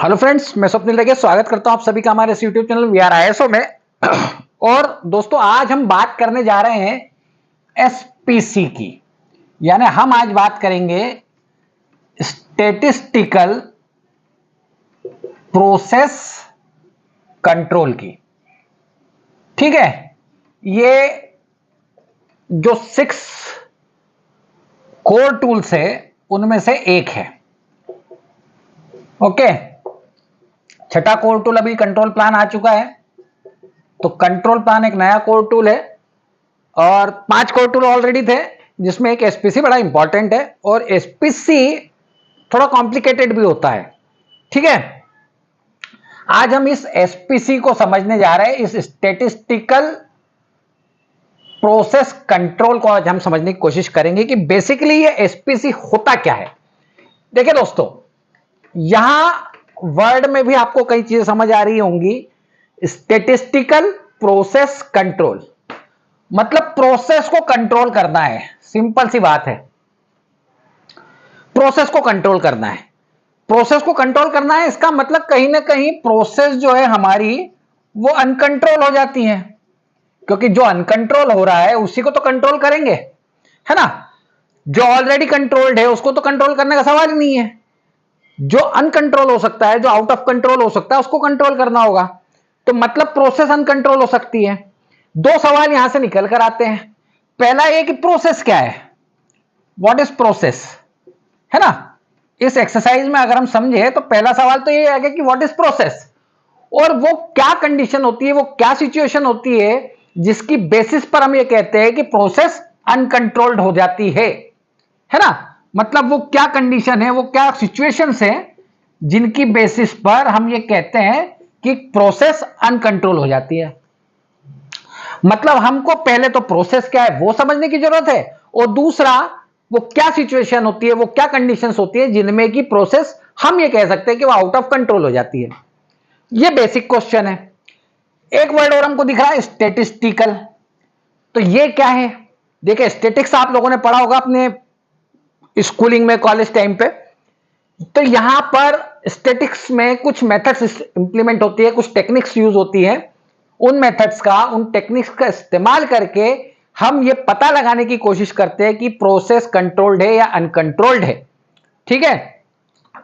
Hello friends, मैं स्वप्निल लगे स्वागत करता हूं आप सभी का हमारे यूट्यूब चैनल VRISO में। और दोस्तों, आज हम बात करने जा रहे हैं SPC की, यानी हम आज बात करेंगे स्टैटिस्टिकल प्रोसेस कंट्रोल की। ठीक है, ये जो 6 कोर टूल्स है उनमें से एक है। ओके, छठा कोर टूल अभी कंट्रोल प्लान आ चुका है, तो कंट्रोल प्लान एक नया कोर टूल है और 5 कोर टूल ऑलरेडी थे, जिसमें एक एसपीसी बड़ा इंपॉर्टेंट है और एसपीसी थोड़ा कॉम्प्लिकेटेड भी होता है। ठीक है, आज हम इस एसपीसी को समझने जा रहे हैं। इस स्टैटिस्टिकल प्रोसेस कंट्रोल को आज हम समझने की कोशिश करेंगे कि बेसिकली ये एसपीसी होता क्या है। देखिए दोस्तों, यहां वर्ड में भी आपको कई चीजें समझ आ रही होंगी। स्टैटिस्टिकल प्रोसेस कंट्रोल मतलब प्रोसेस को कंट्रोल करना है। सिंपल सी बात है, प्रोसेस को कंट्रोल करना है। प्रोसेस को कंट्रोल करना है, इसका मतलब कहीं ना कहीं प्रोसेस जो है हमारी वो अनकंट्रोल हो जाती है, क्योंकि जो अनकंट्रोल हो रहा है उसी को तो कंट्रोल करेंगे, है ना। जो ऑलरेडी कंट्रोल्ड है उसको तो कंट्रोल करने का सवाल ही नहीं है। जो अनकंट्रोल हो सकता है, जो आउट ऑफ कंट्रोल हो सकता है, उसको कंट्रोल करना होगा। तो मतलब प्रोसेस अनकंट्रोल हो सकती है। दो सवाल यहां से निकल कर आते हैं। पहला ये कि प्रोसेस क्या है, व्हाट इज प्रोसेस, है ना। इस एक्सरसाइज में अगर हम समझे तो पहला सवाल तो ये आएगा कि व्हाट इज प्रोसेस, और वो क्या कंडीशन होती है, वो क्या सिचुएशन होती है जिसकी बेसिस पर हम ये कहते हैं कि प्रोसेस अनकंट्रोल्ड हो जाती है ना। मतलब वो क्या कंडीशन है, वो क्या सिचुएशंस है जिनकी बेसिस पर हम ये कहते हैं कि प्रोसेस अनकंट्रोल हो जाती है। मतलब हमको पहले तो प्रोसेस क्या है वो समझने की जरूरत है, और दूसरा वो क्या सिचुएशन होती है, वो क्या कंडीशंस होती है जिनमें कि प्रोसेस हम ये कह सकते हैं कि वो आउट ऑफ कंट्रोल हो जाती है। ये बेसिक क्वेश्चन है। एक वर्ड और हमको दिख रहा है, स्टैटिस्टिकल। तो ये क्या है? देखिए, स्टैटिक्स आप लोगों ने पढ़ा होगा अपने स्कूलिंग में, कॉलेज टाइम पे। तो यहां पर स्टैटिक्स में कुछ मेथड्स इंप्लीमेंट होती है, कुछ टेक्निक्स यूज होती है। उन मेथड्स का, उन टेक्निक्स का इस्तेमाल करके हम ये पता लगाने की कोशिश करते हैं कि प्रोसेस कंट्रोल्ड है या अनकंट्रोल्ड है। ठीक है,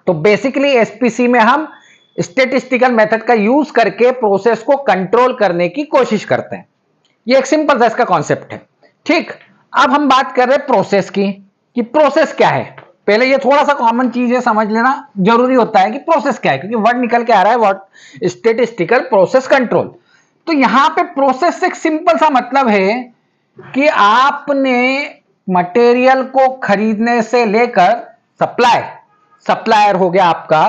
तो बेसिकली एसपीसी में हम स्टैटिस्टिकल मेथड का यूज करके प्रोसेस को कंट्रोल करने की कोशिश करते हैं। ये एक सिंपल सा इसका कॉन्सेप्ट है। ठीक, अब हम बात कर रहे हैं प्रोसेस की, कि प्रोसेस क्या है। पहले ये थोड़ा सा कॉमन चीज है, समझ लेना जरूरी होता है कि प्रोसेस क्या है, क्योंकि वर्ड निकल के आ रहा है व्हाट स्टैटिस्टिकल प्रोसेस कंट्रोल। तो यहां पे प्रोसेस से एक सिंपल सा मतलब है कि आपने मटेरियल को खरीदने से लेकर सप्लाई, सप्लायर हो गया आपका,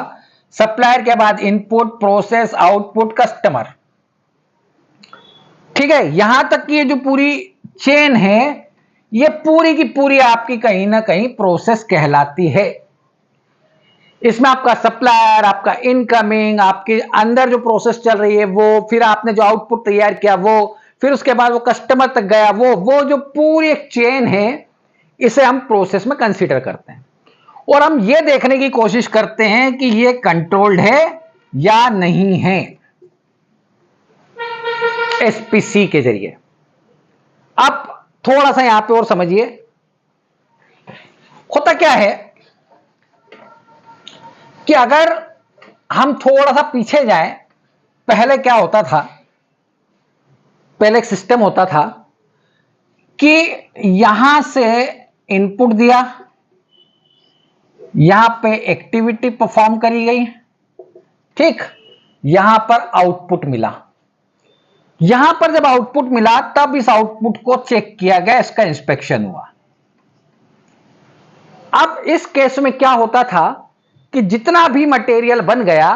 सप्लायर के बाद इनपुट, प्रोसेस, आउटपुट, कस्टमर। ठीक है, यहां तक की ये जो पूरी चेन है, ये पूरी की पूरी आपकी कहीं ना कहीं प्रोसेस कहलाती है। इसमें आपका सप्लायर, आपका इनकमिंग, आपके अंदर जो प्रोसेस चल रही है वो, फिर आपने जो आउटपुट तैयार किया वो, फिर उसके बाद वो कस्टमर तक गया, वो जो पूरी एक चेन है, इसे हम प्रोसेस में कंसीडर करते हैं। और हम ये देखने की कोशिश करते हैं कि ये कंट्रोल्ड है या नहीं है एसपीसी के जरिए। अब थोड़ा सा यहां पे और समझिए, होता क्या है कि अगर हम थोड़ा सा पीछे जाएं, पहले क्या होता था, पहले एक सिस्टम होता था कि यहां से इनपुट दिया, यहां पे एक्टिविटी परफॉर्म करी गई, ठीक, यहां पर आउटपुट मिला। यहां पर जब आउटपुट मिला तब इस आउटपुट को चेक किया गया, इसका इंस्पेक्शन हुआ। अब इस केस में क्या होता था कि जितना भी मटेरियल बन गया,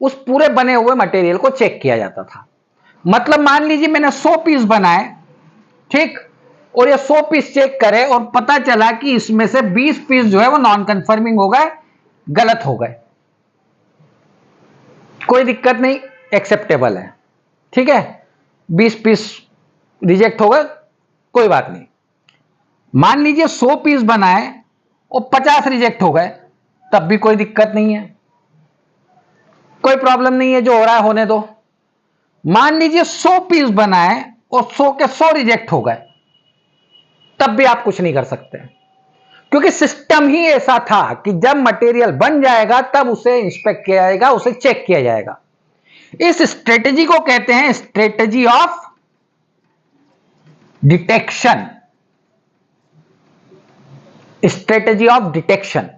उस पूरे बने हुए मटेरियल को चेक किया जाता था। मतलब मान लीजिए मैंने 100 पीस बनाए, ठीक, और ये 100 पीस चेक करे और पता चला कि इसमें से 20 पीस जो है वो नॉन कंफर्मिंग हो गए, गलत हो गए, कोई दिक्कत नहीं, एक्सेप्टेबल है। ठीक है, 20 पीस रिजेक्ट हो गए, कोई बात नहीं। मान लीजिए 100 पीस बनाए और 50 रिजेक्ट हो गए, तब भी कोई दिक्कत नहीं है। प्रॉब्लम नहीं है, जो हो रहा है होने दो। मान लीजिए 100 पीस बनाए और 100 के 100 रिजेक्ट हो गए, तब भी आप कुछ नहीं कर सकते, क्योंकि सिस्टम ही ऐसा था कि जब मटेरियल बन जाएगा तब उसे इंस्पेक्ट किया जाएगा, उसे चेक किया जाएगा। इस स्ट्रेटेजी को कहते हैं strategy of detection. Strategy of detection.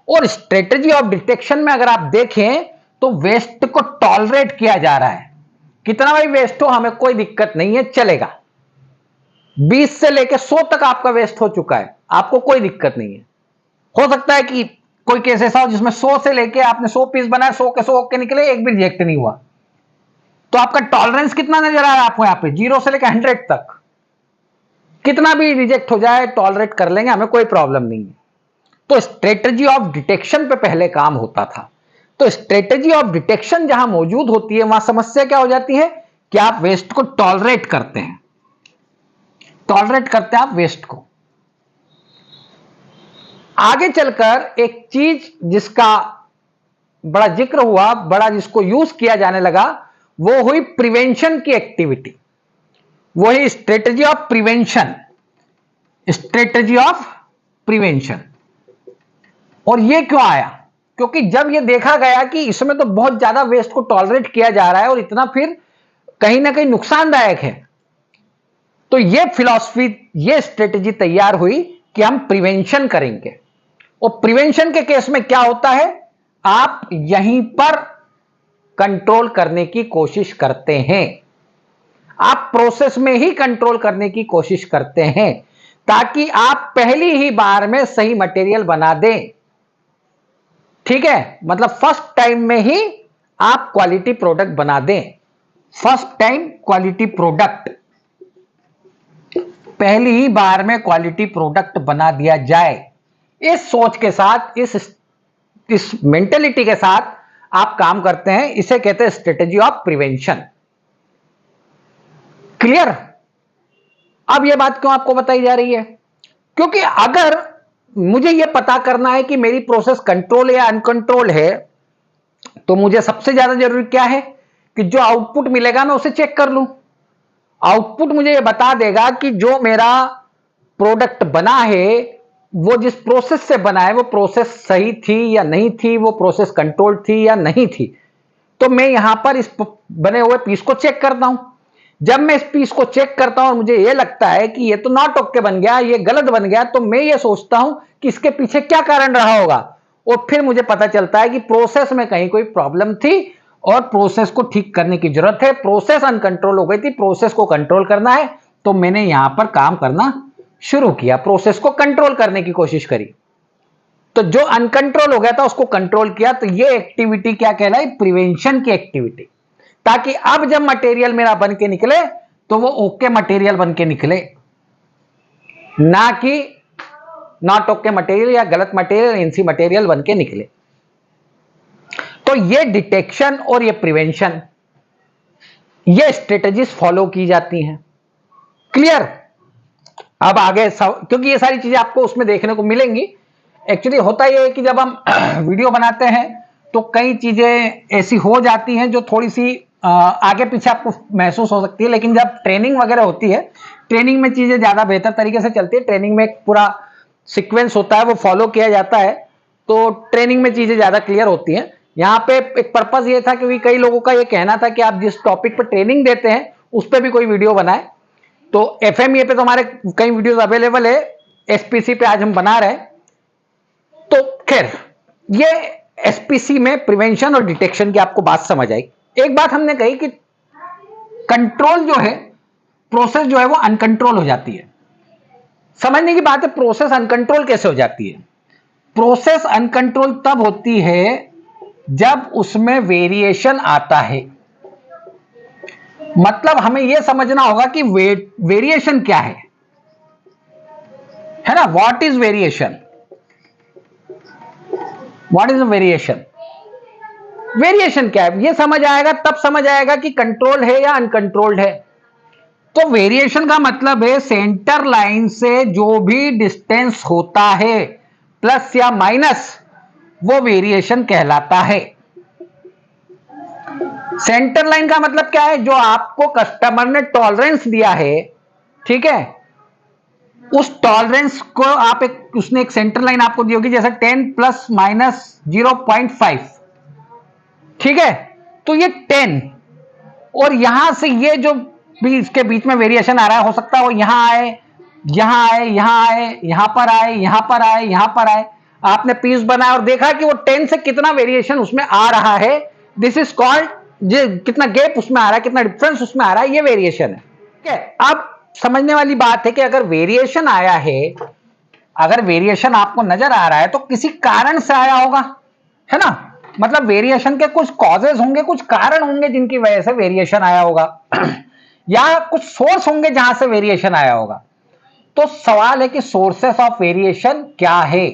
और स्ट्रेटेजी ऑफ डिटेक्शन में अगर आप देखें तो वेस्ट को टॉलरेट किया जा रहा है। कितना भाई वेस्ट हो, हमें कोई दिक्कत नहीं है, चलेगा। 20 से लेकर 100 तक आपका वेस्ट हो चुका है, आपको कोई दिक्कत नहीं है। हो सकता है कि कोई केस ऐसा हो जिसमें 100 से लेके आपने 100 पीस बनाए, 100 के 100 के निकले, एक भी रिजेक्ट नहीं हुआ, तो आपका टॉलरेंस कितना नजर आ रहा है आपको यहां पे? 0 से लेकर 100 तक कितना भी रिजेक्ट हो जाए टॉलरेट कर लेंगे, हमें कोई प्रॉब्लम नहीं है। तो स्ट्रेटेजी ऑफ डिटेक्शन पे पहले काम होता था। तो स्ट्रेटेजी ऑफ डिटेक्शन जहां मौजूद होती है, वहां समस्या क्या हो जाती है कि आप वेस्ट को टॉलरेट करते हैं, टॉलरेट करते हैं आप वेस्ट को। आगे चलकर एक चीज जिसका बड़ा जिक्र हुआ, बड़ा जिसको यूज किया जाने लगा, वो हुई प्रिवेंशन की एक्टिविटी। वही strategy of prevention, strategy of prevention. और ये क्यों आया? क्योंकि जब ये देखा गया कि इसमें तो बहुत ज्यादा वेस्ट को टॉलरेट किया जा रहा है और इतना फिर कहीं ना कहीं नुकसानदायक है, तो ये फिलॉसफी, ये स्ट्रेटेजी तैयार हुई कि हम प्रिवेंशन करेंगे। और प्रिवेंशन के केस में क्या होता है, आप यहीं पर कंट्रोल करने की कोशिश करते हैं, आप प्रोसेस में ही कंट्रोल करने की कोशिश करते हैं, ताकि आप पहली ही बार में सही मटेरियल बना दें। ठीक है, मतलब फर्स्ट टाइम में ही आप क्वालिटी प्रोडक्ट बना दें। फर्स्ट टाइम क्वालिटी प्रोडक्ट, पहली ही बार में क्वालिटी प्रोडक्ट बना दिया जाए। इस सोच के साथ, इस मेंटेलिटी के साथ आप काम करते हैं। इसे कहते हैं स्ट्रेटेजी ऑफ प्रिवेंशन। क्लियर? अब यह बात क्यों आपको बताई जा रही है? क्योंकि अगर मुझे यह पता करना है कि मेरी प्रोसेस कंट्रोल या अनकंट्रोल है, तो मुझे सबसे ज्यादा जरूरी क्या है कि जो आउटपुट मिलेगा मैं उसे चेक कर लूं। आउटपुट मुझे यह बता देगा कि जो मेरा प्रोडक्ट बना है, वो जिस प्रोसेस से बना है, वो प्रोसेस सही थी या नहीं थी, वो प्रोसेस कंट्रोल थी या नहीं थी। तो मैं यहां पर इस बने हुए पीस को चेक करता हूं। जब मैं इस पीस को चेक करता हूं और मुझे यह लगता है कि ये तो नॉट ओके बन गया, ये गलत बन गया, तो मैं ये सोचता हूं कि इसके पीछे क्या कारण रहा होगा। और फिर मुझे पता चलता है कि प्रोसेस में कहीं कोई प्रॉब्लम थी और प्रोसेस को ठीक करने की जरूरत है। प्रोसेस अनकंट्रोल हो गई थी, प्रोसेस को कंट्रोल करना है, तो मैंने यहां पर काम करना शुरू किया, प्रोसेस को कंट्रोल करने की कोशिश करी। तो जो अनकंट्रोल हो गया था उसको कंट्रोल किया। तो ये एक्टिविटी क्या कहलाई? प्रिवेंशन की एक्टिविटी। ताकि अब जब मटेरियल मेरा बन के निकले तो वो ओके मटेरियल बन के निकले, ना कि नॉट ओके मटेरियल या गलत मटेरियल, एनसी मटेरियल बन के निकले। तो ये डिटेक्शन और ये प्रिवेंशन, ये स्ट्रेटेजीज फॉलो की जाती हैं। क्लियर? अब आगे क्योंकि ये सारी चीजें आपको उसमें देखने को मिलेंगी। एक्चुअली होता यह है कि जब हम वीडियो बनाते हैं तो कई चीजें ऐसी हो जाती हैं जो थोड़ी सी आगे पीछे आपको महसूस हो सकती है, लेकिन जब ट्रेनिंग वगैरह होती है, ट्रेनिंग में चीजें ज्यादा बेहतर तरीके से चलती है। ट्रेनिंग में एक पूरा सीक्वेंस होता है, वो फॉलो किया जाता है, तो ट्रेनिंग में चीजें ज्यादा क्लियर होती हैं। यहाँ पे एक पर्पस ये था क्योंकि कई लोगों का ये कहना था कि आप जिस टॉपिक पर ट्रेनिंग देते हैं उस पर भी कोई वीडियो बनाए। तो FMEA पे तो हमारे कई वीडियोस अवेलेबल है, SPC पे आज हम बना रहे हैं। तो खैर, ये SPC में प्रिवेंशन और डिटेक्शन की आपको बात समझ आई। एक बात हमने कही कि कंट्रोल जो है, प्रोसेस जो है वो अनकंट्रोल हो जाती है। समझने की बात है, प्रोसेस अनकंट्रोल कैसे हो जाती है? प्रोसेस अनकंट्रोल तब होती है जब उसमें वेरिएशन आता है। मतलब हमें यह समझना होगा कि वेरिएशन क्या है ना? What is variation? What is variation? Variation क्या है यह समझ आएगा, तब समझ आएगा कि कंट्रोल है या अनकंट्रोल्ड है। तो वेरिएशन का मतलब है सेंटर लाइन से जो भी डिस्टेंस होता है प्लस या माइनस, वो वेरिएशन कहलाता है। सेंटर लाइन का मतलब क्या है? जो आपको कस्टमर ने टॉलरेंस दिया है, ठीक है, उस टॉलरेंस को आप उसने एक सेंटर लाइन आपको दी होगी, जैसे 10 प्लस माइनस 0.5, ठीक है। तो ये 10 और यहां से ये जो इसके बीच में वेरिएशन आ रहा है, हो सकता है वो यहां आए, यहां आए, यहां आए, यहां पर आए, यहां पर आए, यहां पर आए। आपने पीस बनाया और देखा कि वो 10 से कितना वेरिएशन उसमें आ रहा है, दिस इज कॉल्ड, कितना गैप उसमें आ रहा है, कितना डिफरेंस उसमें आ रहा है, ये वेरिएशन है, ठीक है। अब समझने वाली बात है कि अगर वेरिएशन आया है, अगर वेरिएशन आपको नजर आ रहा है तो किसी कारण से आया होगा, है ना। मतलब वेरिएशन के कुछ कॉजेज होंगे, कुछ कारण होंगे जिनकी वजह से वेरिएशन आया होगा या कुछ सोर्स होंगे जहां से वेरिएशन आया होगा। तो सवाल है कि सोर्सेस ऑफ वेरिएशन क्या है?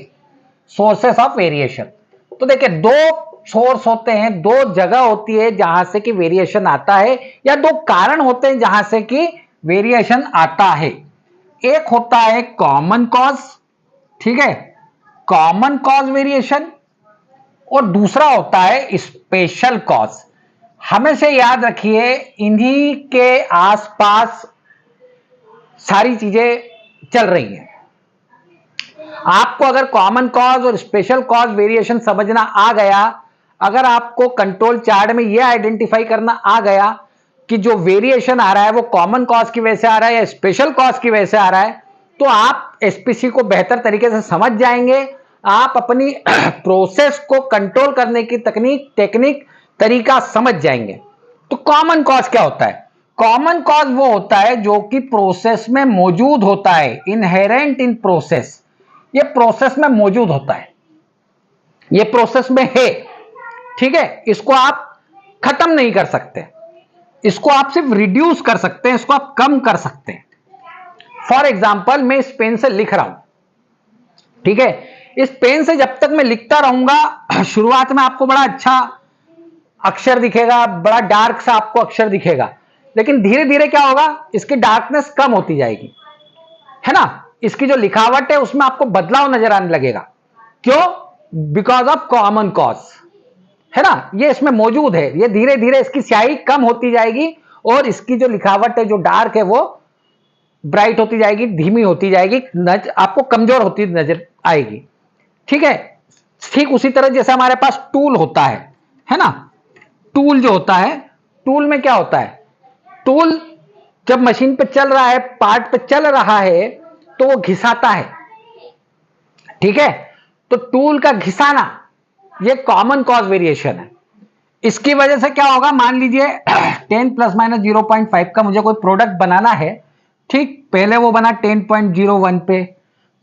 सोर्सेस ऑफ वेरिएशन, तो देखिए दो सोर्स होते हैं, दो जगह होती है जहां से कि वेरिएशन आता है, या दो कारण होते हैं जहां से कि वेरिएशन आता है। एक होता है कॉमन कॉज, ठीक है, कॉमन कॉज वेरिएशन, और दूसरा होता है स्पेशल कॉज। हमेशा याद रखिए, इन्हीं के आसपास सारी चीजें चल रही हैं। आपको अगर कॉमन कॉज और स्पेशल कॉज वेरिएशन समझना आ गया, अगर आपको कंट्रोल चार्ट में यह आइडेंटिफाई करना आ गया कि जो वेरिएशन आ रहा है वो कॉमन कॉज की वजह से आ रहा है या स्पेशल कॉज की वजह से आ रहा है, तो आप एसपीसी को बेहतर तरीके से समझ जाएंगे। आप अपनी प्रोसेस को कंट्रोल करने की टेक्निक तरीका समझ जाएंगे। तो कॉमन कॉज क्या होता है? कॉमन कॉज वो होता है जो कि प्रोसेस में मौजूद होता है, इनहेरेंट इन प्रोसेस। ये प्रोसेस में मौजूद होता है, ये प्रोसेस में है, ठीक है। इसको आप खत्म नहीं कर सकते, इसको आप सिर्फ रिड्यूस कर सकते हैं, इसको आप कम कर सकते हैं। फॉर एग्जाम्पल, मैं इस पेन से लिख रहा हूं, ठीक है। इस पेन से जब तक मैं लिखता रहूंगा, शुरुआत में आपको बड़ा अच्छा अक्षर दिखेगा, बड़ा डार्क सा आपको अक्षर दिखेगा, लेकिन धीरे धीरे क्या होगा, इसकी डार्कनेस कम होती जाएगी, है ना। इसकी जो लिखावट है उसमें आपको बदलाव नजर आने लगेगा। क्यों? बिकॉज ऑफ कॉमन कॉज, है ना। ये इसमें मौजूद है, ये धीरे धीरे इसकी स्याही कम होती जाएगी और इसकी जो लिखावट है, जो डार्क है, वो ब्राइट होती जाएगी, धीमी होती जाएगी, आपको कमजोर होती नजर आएगी, ठीक है। ठीक उसी तरह जैसे हमारे पास टूल होता है ना। टूल जो होता है, टूल में क्या होता है, टूल जब मशीन पे चल रहा है, पार्ट पे चल रहा है, तो वो घिसाता है, ठीक है। तो टूल का घिसाना ये कॉमन कॉज वेरिएशन है। इसकी वजह से क्या होगा, मान लीजिए 10 प्लस माइनस 0.5 का मुझे कोई प्रोडक्ट बनाना है, ठीक। पहले वो बना 10.01 पे,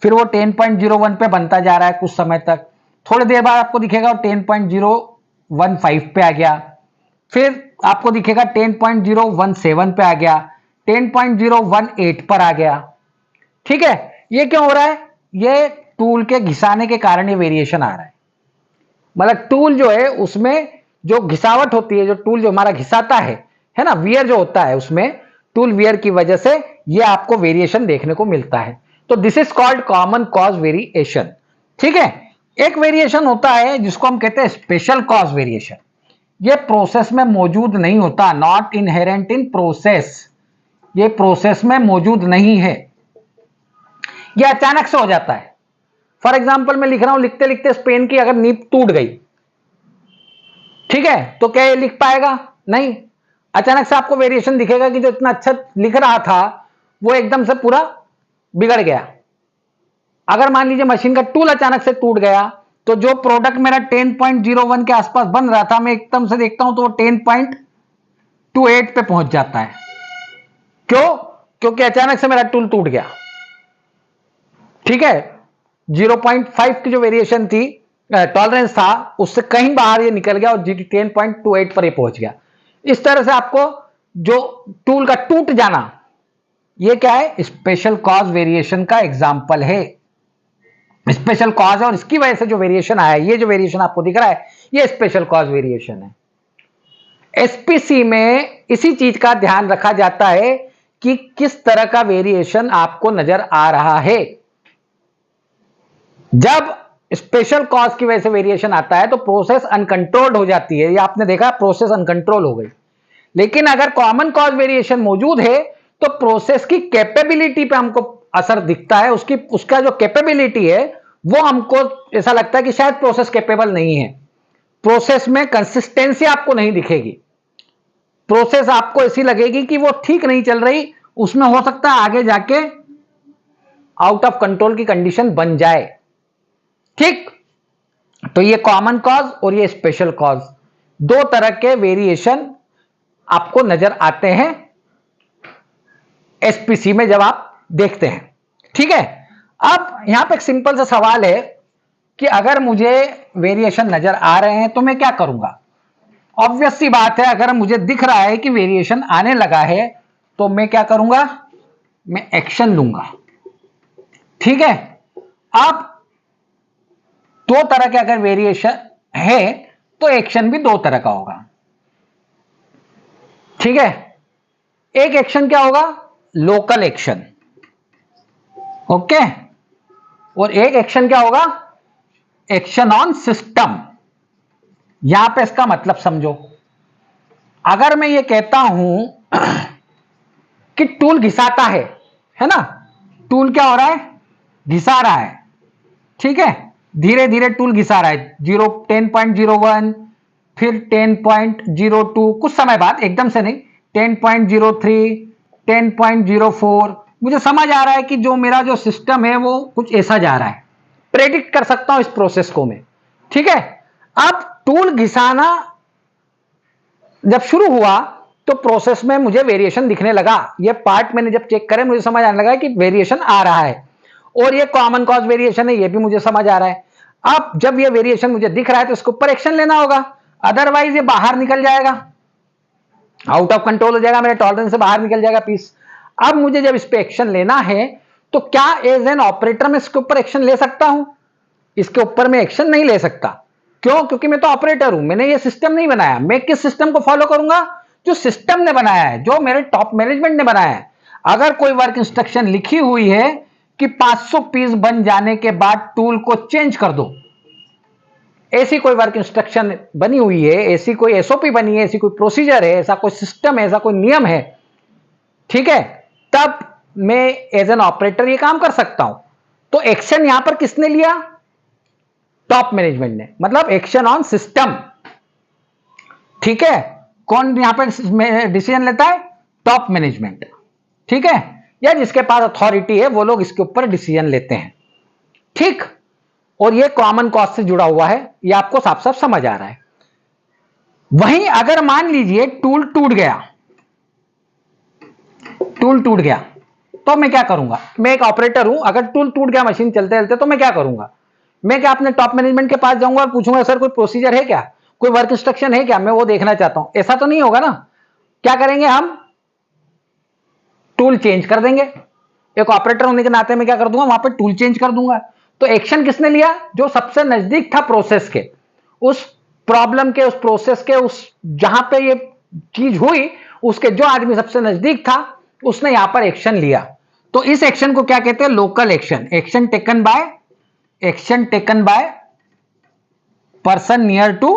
फिर वो 10.01 पे बनता जा रहा है कुछ समय तक, थोड़ी देर बाद आपको दिखेगा वो 10.015 पे आ गया, फिर आपको दिखेगा 10.017 पे आ गया, 10.018 पर आ गया, ठीक है। ये क्यों हो रहा है? ये टूल के घिसाने के कारण ये वेरिएशन आ रहा है। मतलब टूल जो है उसमें जो घिसावट होती है, जो टूल जो हमारा घिसाता है ना, वियर जो होता है, उसमें टूल वियर की वजह से ये आपको वेरिएशन देखने को मिलता है। तो this is called common cause variation, ठीक है। एक वेरिएशन होता है जिसको हम कहते हैं स्पेशल कॉज वेरिएशन। ये प्रोसेस में मौजूद नहीं होता, नॉट इनहेरेंट इन प्रोसेस, ये प्रोसेस में मौजूद नहीं है, ये अचानक से हो जाता है। फॉर एग्जाम्पल, मैं लिख रहा हूं, लिखते लिखते इस पेन की अगर नीब टूट गई, ठीक है, तो क्या ये लिख पाएगा? नहीं। अचानक से आपको वेरिएशन दिखेगा कि जो इतना अच्छा लिख रहा था वो एकदम से पूरा बिगड़ गया। अगर मान लीजिए मशीन का टूल अचानक से टूट गया, तो जो प्रोडक्ट मेरा 10.01 के आसपास बन रहा था, मैं एकदम से देखता हूं तो वो 10.28 पे पहुंच जाता है। क्यों? क्योंकि अचानक से मेरा टूल टूट गया, ठीक है। 0.5 की जो वेरिएशन थी, टॉलरेंस था, उससे कहीं बाहर ये निकल गया और 10.28 पर ये पहुंच गया। इस तरह से आपको जो टूल का टूट जाना, ये क्या है? स्पेशल कॉज वेरिएशन का एग्जाम्पल है। स्पेशल कॉज है और इसकी वजह से जो वेरिएशन आया, ये जो वेरिएशन आपको दिख रहा है, ये स्पेशल कॉज वेरिएशन है। एसपीसी में इसी चीज का ध्यान रखा जाता है कि किस तरह का वेरिएशन आपको नजर आ रहा है। जब स्पेशल कॉज की वजह से वेरिएशन आता है तो प्रोसेस अनकंट्रोल्ड हो जाती है। ये आपने देखा, प्रोसेस अनकंट्रोल हो गई। लेकिन अगर कॉमन कॉज वेरिएशन मौजूद है तो प्रोसेस की कैपेबिलिटी पे हमको असर दिखता है। उसका जो कैपेबिलिटी है वो हमको ऐसा लगता है कि शायद प्रोसेस कैपेबल नहीं है। प्रोसेस में कंसिस्टेंसी आपको नहीं दिखेगी, प्रोसेस आपको ऐसी लगेगी कि वो ठीक नहीं चल रही, उसमें हो सकता है आगे जाके आउट ऑफ कंट्रोल की कंडीशन बन जाए। ठीक, तो ये कॉमन कॉज और ये स्पेशल कॉज, दो तरह के वेरिएशन आपको नजर आते हैं एसपीसी में जब आप देखते हैं। ठीक है, अब यहां पे एक सिंपल सा सवाल है कि अगर मुझे वेरिएशन नजर आ रहे हैं तो मैं क्या करूंगा। ऑब्वियस सी बात है, अगर मुझे दिख रहा है कि वेरिएशन आने लगा है तो मैं क्या करूंगा, मैं एक्शन लूंगा। ठीक है, अब दो तरह के अगर वेरिएशन है तो एक्शन भी दो तरह का होगा। ठीक है, एक एक्शन क्या होगा, लोकल एक्शन, ओके, और एक एक्शन क्या होगा, एक्शन ऑन सिस्टम। यहां पे इसका मतलब समझो, अगर मैं ये कहता हूं कि टूल घिसाता है ना, टूल क्या हो रहा है, घिसा रहा है। ठीक है, धीरे धीरे टूल घिसा रहा है, 10.01, फिर 10.02, कुछ समय बाद, एकदम से नहीं, 10.03, 10.04। मुझे समझ आ रहा है कि जो मेरा जो सिस्टम है वो कुछ ऐसा जा रहा है, प्रेडिक्ट कर सकता हूं इस प्रोसेस को मैं। ठीक है, अब टूल घिसाना जब शुरू हुआ तो प्रोसेस में मुझे वेरिएशन दिखने लगा। ये पार्ट मैंने जब चेक करे मुझे समझ आने लगा कि वेरिएशन आ रहा है, और ये कॉमन कॉज वेरिएशन है, ये भी मुझे समझ आ रहा है। अब जब ये वेरिएशन मुझे दिख रहा है तो इसके ऊपर एक्शन लेना होगा, अदरवाइज ये बाहर निकल जाएगा, आउट ऑफ कंट्रोल हो जाएगा, मेरे टॉलरेंस से बाहर निकल जाएगा पीस। अब मुझे जब इस पे एक्शन लेना है तो क्या एज एन ऑपरेटर मैं इसके ऊपर एक्शन ले सकता हूं, इसके ऊपर मैं एक्शन नहीं ले सकता। क्यों, क्योंकि मैं तो ऑपरेटर हूं, मैंने ये सिस्टम नहीं बनाया। मैं किस सिस्टम को फॉलो करूंगा, जो सिस्टम ने बनाया है, जो मेरे टॉप मैनेजमेंट ने बनाया है। अगर कोई वर्क इंस्ट्रक्शन लिखी हुई है कि 500 पीस बन जाने के बाद टूल को चेंज कर दो, ऐसी कोई वर्क इंस्ट्रक्शन बनी हुई है, ऐसी कोई एसओपी बनी है, ऐसी कोई प्रोसीजर है, ऐसा कोई सिस्टम है, ऐसा कोई नियम है, ठीक है, तब मैं एज एन ऑपरेटर ये काम कर सकता हूं। तो एक्शन यहां पर किसने लिया, टॉप मैनेजमेंट ने, मतलब एक्शन ऑन सिस्टम। ठीक है, कौन यहां पर डिसीजन लेता है, टॉप मैनेजमेंट। ठीक है, या जिसके पास अथॉरिटी है वो लोग इसके ऊपर डिसीजन लेते हैं। ठीक, और ये कॉमन कॉज से जुड़ा हुआ है, ये आपको साफ साफ समझ आ रहा है। वहीं अगर मान लीजिए टूल टूट गया, टूल टूट गया तो मैं क्या करूंगा, मैं एक ऑपरेटर हूं, अगर टूल टूट गया मशीन चलते चलते तो मैं क्या करूंगा, मैं क्या अपने टॉप मैनेजमेंट के पास जाऊंगा और पूछूंगा सर कोई प्रोसीजर है क्या, कोई वर्क इंस्ट्रक्शन है क्या, मैं वो देखना चाहता हूं। ऐसा तो नहीं होगा ना। क्या करेंगे हम, टूल चेंज कर देंगे। एक ऑपरेटर होने के नाते मैं क्या कर दूंगा, वहां पर टूल चेंज कर दूंगा। तो एक्शन किसने लिया, जो सबसे नजदीक था प्रोसेस के, उस प्रॉब्लम के, उस प्रोसेस के, उस जहां पे ये चीज हुई उसके जो आदमी सबसे नजदीक था उसने यहां पर एक्शन लिया। तो इस एक्शन को क्या कहते हैं, local action, action taken by person near to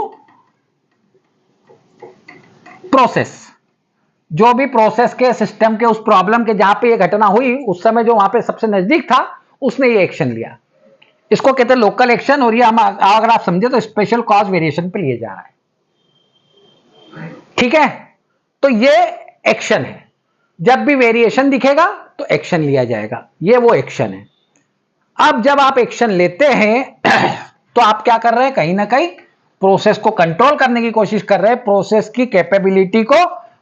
process. जो भी प्रोसेस के, सिस्टम के, उस प्रॉब्लम के जहां पे ये घटना हुई उस समय जो वहां पे सबसे नजदीक था उसने ये एक्शन लिया, इसको कहते हैं लोकल एक्शन। और ये हम अगर आप समझे तो स्पेशल कॉज वेरिएशन पे लिए जा रहा है। ठीक है, तो ये एक्शन है, जब भी वेरिएशन दिखेगा तो एक्शन लिया जाएगा, ये वो एक्शन है। अब जब आप एक्शन लेते हैं तो आप क्या कर रहे हैं, कहीं ना कहीं प्रोसेस को कंट्रोल करने की कोशिश कर रहे हैं, प्रोसेस की कैपेबिलिटी को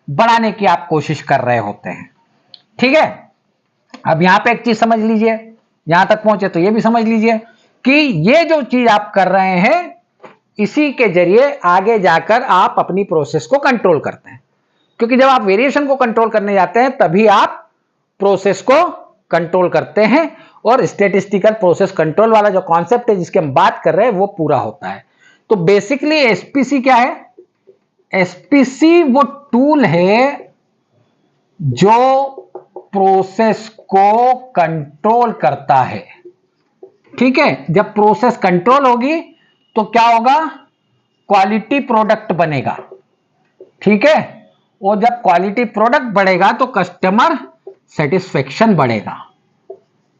बढ़ाने की आप कोशिश कर रहे होते हैं। ठीक है, अब यहां पे एक चीज समझ लीजिए, यहां तक पहुंचे तो ये भी समझ लीजिए कि ये जो चीज आप कर रहे हैं इसी के जरिए आगे जाकर आप अपनी प्रोसेस को कंट्रोल करते हैं। क्योंकि जब आप वेरिएशन को कंट्रोल करने जाते हैं तभी आप प्रोसेस को कंट्रोल करते हैं, और स्टैटिस्टिकल प्रोसेस कंट्रोल वाला जो कॉन्सेप्ट है जिसकी हम बात कर रहे हैं वो पूरा होता है। तो बेसिकली एसपीसी क्या है, एसपीसी वो टूल है जो प्रोसेस को कंट्रोल करता है। ठीक है, जब प्रोसेस कंट्रोल होगी तो क्या होगा, क्वालिटी प्रोडक्ट बनेगा। ठीक है, और जब क्वालिटी प्रोडक्ट बढ़ेगा तो कस्टमर सेटिस्फेक्शन बढ़ेगा।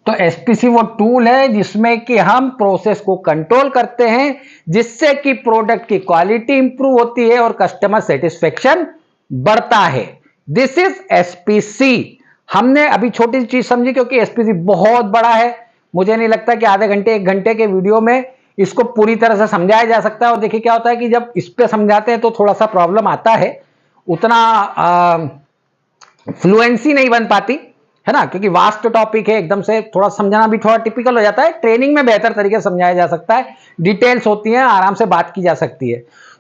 तो एसपीसी वो टूल है जिसमें कि हम प्रोसेस को कंट्रोल करते हैं, जिससे कि प्रोडक्ट की क्वालिटी इंप्रूव होती है और कस्टमर सेटिस्फेक्शन बढ़ता है। This is SPC. हमने अभी छोटी सी चीज समझी क्योंकि एसपीसी बहुत बड़ा है, मुझे नहीं लगता कि आधे घंटे 1 घंटे के वीडियो में इसको पूरी तरह से समझाया जा सकता है। और देखिए क्या होता है कि जब इस पे समझाते हैं तो थोड़ा सा प्रॉब्लम आता है, उतना फ्लुएंसी नहीं बन पाती है ना, क्योंकि वास्ट टॉपिक है, एकदम से थोड़ा समझना भी थोड़ा टिपिकल हो जाता है। ट्रेनिंग में बेहतर तरीके से समझाया जा सकता है, डिटेल्स होती हैं, आराम से बात की जा सकती है।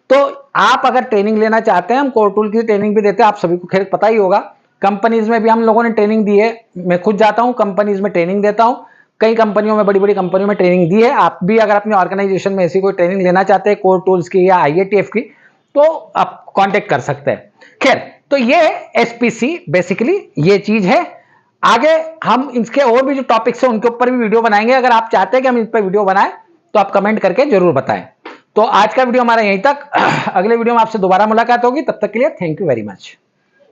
तो आप अगर ट्रेनिंग लेना चाहते हैं, हम कोर टूल की ट्रेनिंग भी देते हैं, आप सभी को खैर पता ही होगा। कंपनीज में भी हम लोगों ने ट्रेनिंग दी है, मैं खुद जाता हूं कंपनीज में ट्रेनिंग देता हूं, कई कंपनियों में, बड़ी बड़ी कंपनियों में ट्रेनिंग दी है। आप भी अगर अपनी ऑर्गेनाइजेशन में ऐसी कोई ट्रेनिंग लेना चाहते हैं कोर टूल्स की या IATF की, तो आप कांटेक्ट कर सकते हैं। खैर, तो ये एसपीसी बेसिकली ये चीज है। आगे हम इसके और भी जो टॉपिक्स हैं उनके ऊपर भी वीडियो बनाएंगे। अगर आप चाहते हैं कि हम इस पर वीडियो बनाएं तो आप कमेंट करके जरूर बताएं। तो आज का वीडियो हमारा यहीं तक। अगले वीडियो में आपसे दोबारा मुलाकात होगी, तब तक के लिए थैंक यू वेरी मच।